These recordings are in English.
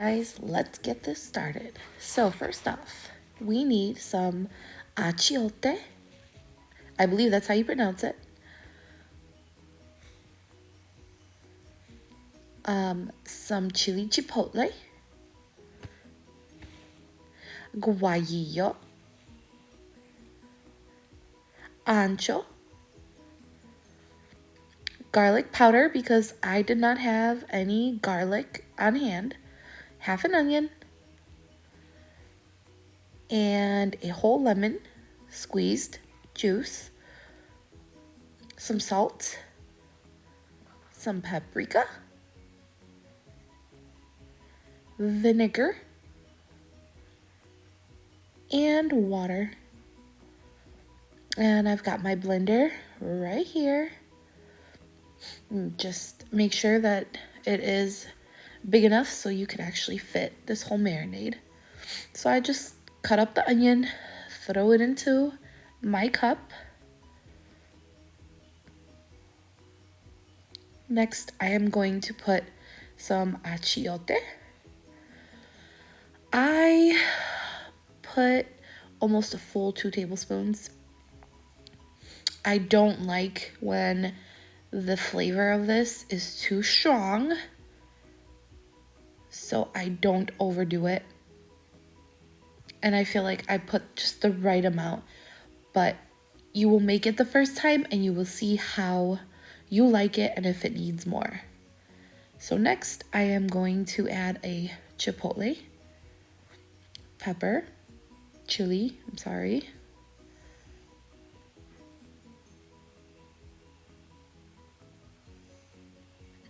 Guys, let's get this started. So first off, we need some achiote. I believe that's how you pronounce it. Some chili chipotle, guajillo, ancho, garlic powder because I did not have any garlic on hand, half an onion, and a whole lemon, squeezed juice, some salt, some paprika, vinegar, and water. And I've got my blender right here. Just make sure that it is big enough so you can actually fit this whole marinade. So I just cut up the onion, throw it into my cup. Next, I am going to put some achiote. I put almost a full 2 tablespoons. I don't like when the flavor of this is too strong, so I don't overdo it. And I feel like I put just the right amount, but you will make it the first time and you will see how you like it and if it needs more. So next, I am going to add a chipotle, chili,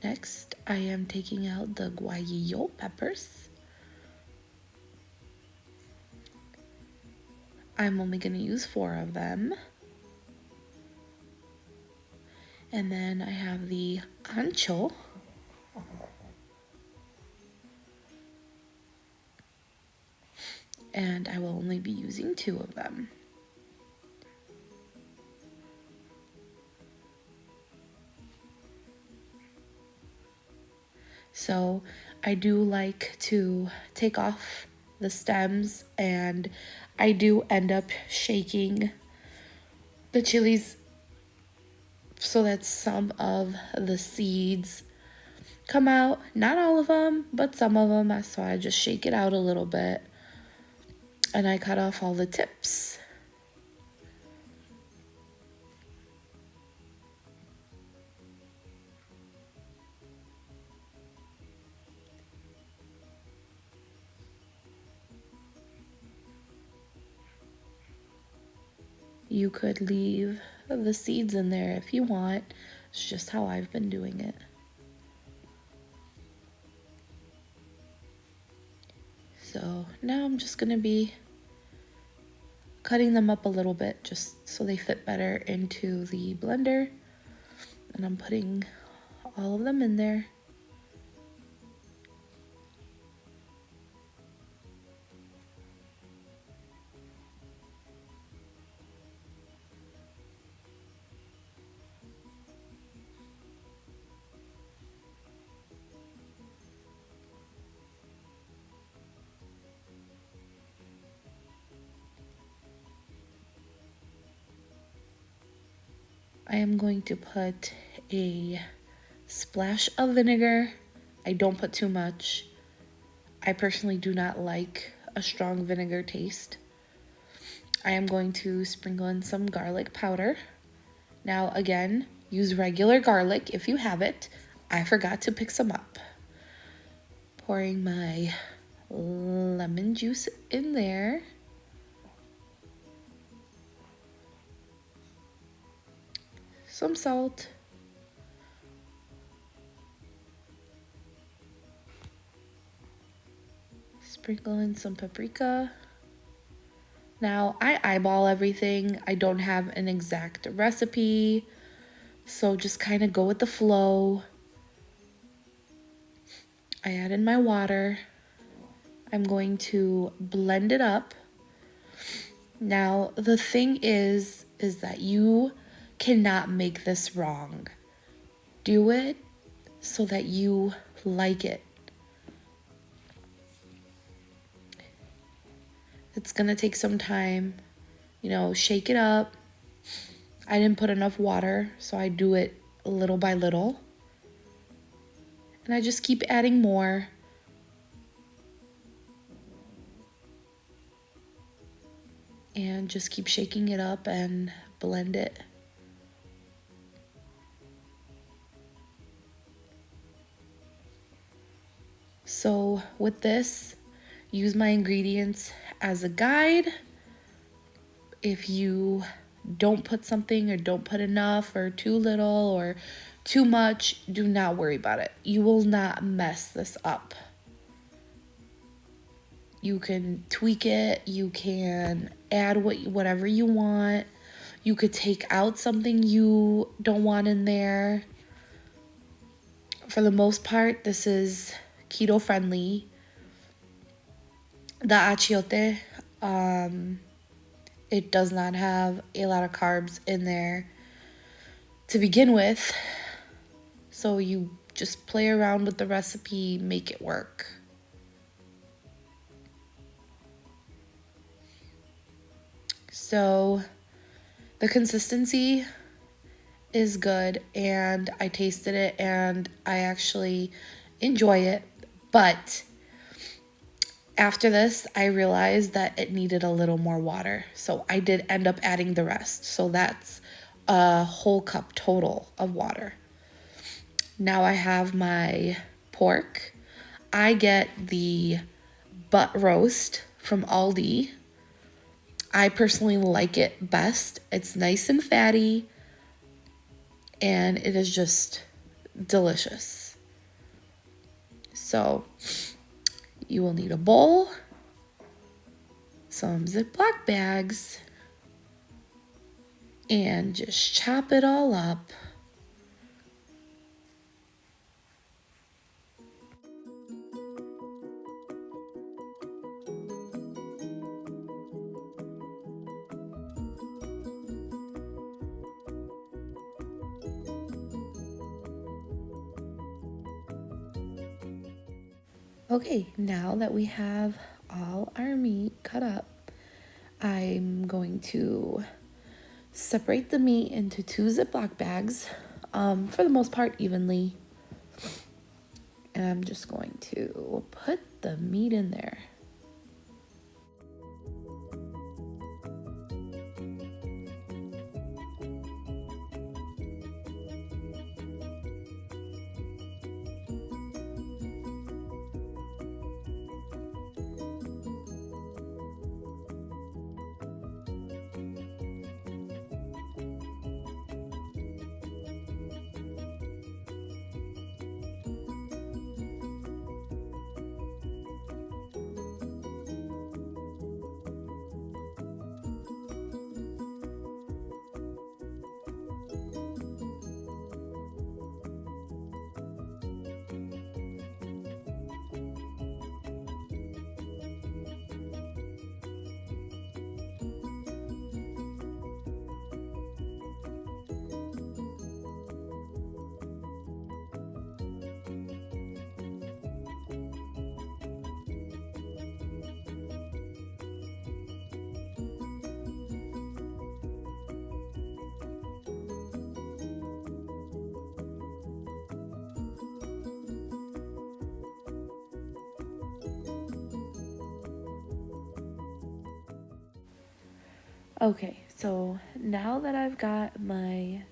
Next, I am taking out the guajillo peppers. I'm only going to use 4 of them. And then I have the ancho. And I will only be using 2 of them. So I do like to take off the stems, and I do end up shaking the chilies so that some of the seeds come out. Not all of them, but some of them. So I just shake it out a little bit, and I cut off all the tips. You could leave the seeds in there if you want. It's just how I've been doing it. So now I'm just gonna be cutting them up a little bit just so they fit better into the blender. And I'm putting all of them in there. I am going to put a splash of vinegar. I don't put too much. I personally do not like a strong vinegar taste. I am going to sprinkle in some garlic powder. Now again, use regular garlic if you have it. I forgot to pick some up. Pouring my lemon juice in there. Some salt. Sprinkle in some paprika. Now, I eyeball everything. I don't have an exact recipe, so just kind of go with the flow. I add in my water. I'm going to blend it up. Now, the thing is that you cannot make this wrong. Do it so that you like it. It's gonna take some time. You know, shake it up. I didn't put enough water, so I do it little by little. And I just keep adding more. And just keep shaking it up and blend it. So with this, use my ingredients as a guide. If you don't put something or don't put enough or too little or too much, do not worry about it. You will not mess this up. You can tweak it, you can add whatever you want. You could take out something you don't want in there. For the most part, this is keto friendly. The achiote, it does not have a lot of carbs in there to begin with. So you just play around with the recipe, make it work. So the consistency is good, and I tasted it and I actually enjoy it. But after this, I realized that it needed a little more water. So I did end up adding the rest. So that's a whole cup total of water. Now I have my pork. I get the butt roast from Aldi. I personally like it best. It's nice and fatty, and it is just delicious. So you will need a bowl, some Ziploc bags, and just chop it all up. Okay, now that we have all our meat cut up, I'm going to separate the meat into 2 Ziploc bags, for the most part evenly. And I'm just going to put the meat in there. Okay, so now that I've got my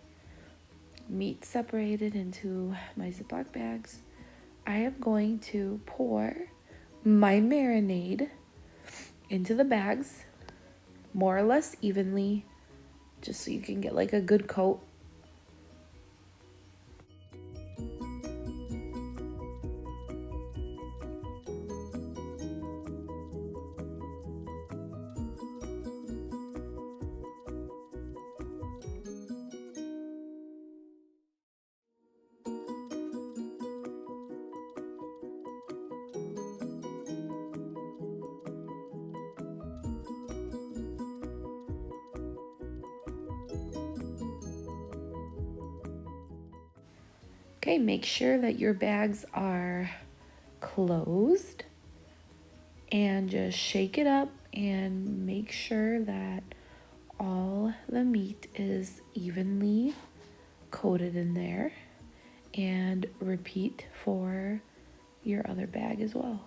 meat separated into my Ziploc bags, I am going to pour my marinade into the bags, more or less evenly, just so you can get like a good coat. Okay, make sure that your bags are closed and just shake it up and make sure that all the meat is evenly coated in there, and repeat for your other bag as well.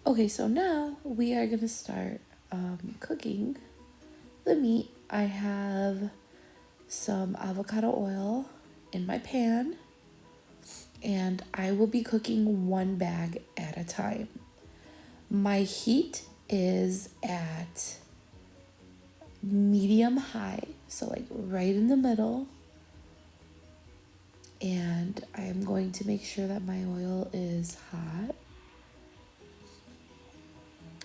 Okay, so now we are gonna start cooking the meat. I have some avocado oil in my pan, and I will be cooking one bag at a time. My heat is at medium high, so like right in the middle. And I am going to make sure that my oil is hot.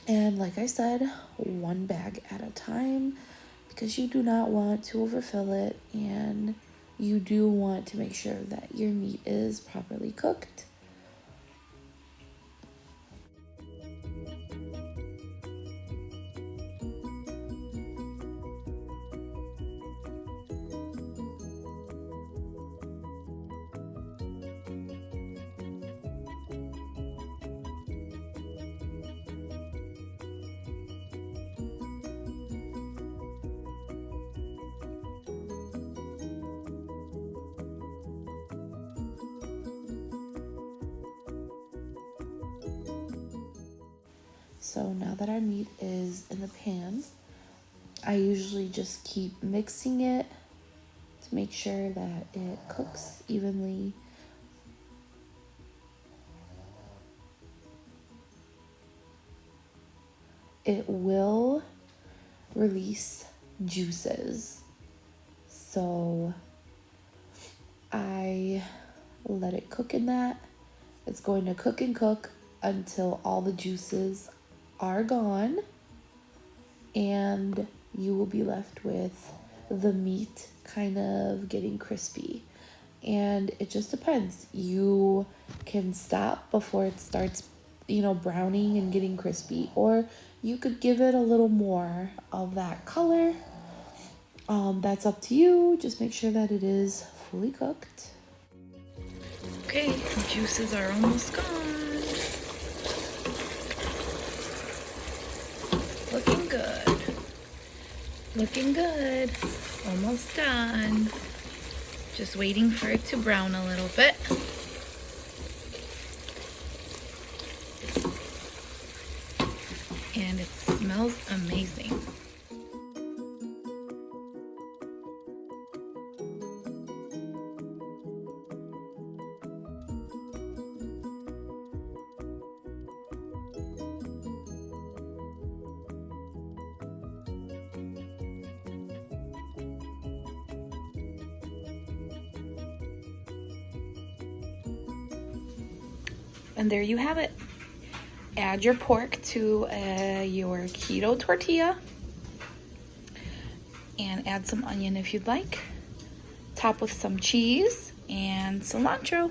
And like I said, one bag at a time, because you do not want to overfill it, and you do want to make sure that your meat is properly cooked. So now that our meat is in the pan, I usually just keep mixing it to make sure that it cooks evenly. It will release juices, so I let it cook in that. It's going to cook and cook until all the juices are gone, and you will be left with the meat kind of getting crispy. And it just depends. You can stop before it starts, browning and getting crispy, or you could give it a little more of that color. That's up to you. Just make sure that it is fully cooked. Okay, juices are almost gone. Looking good. Looking good. Almost done. Just waiting for it to brown a little bit. And it smells amazing. And there you have it. Add your pork to your keto tortilla and add some onion if you'd like. Top with some cheese and cilantro.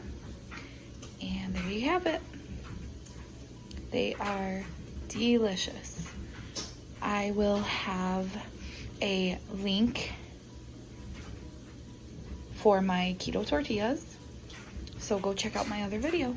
And there you have it. They are delicious. I will have a link for my keto tortillas, so go check out my other video.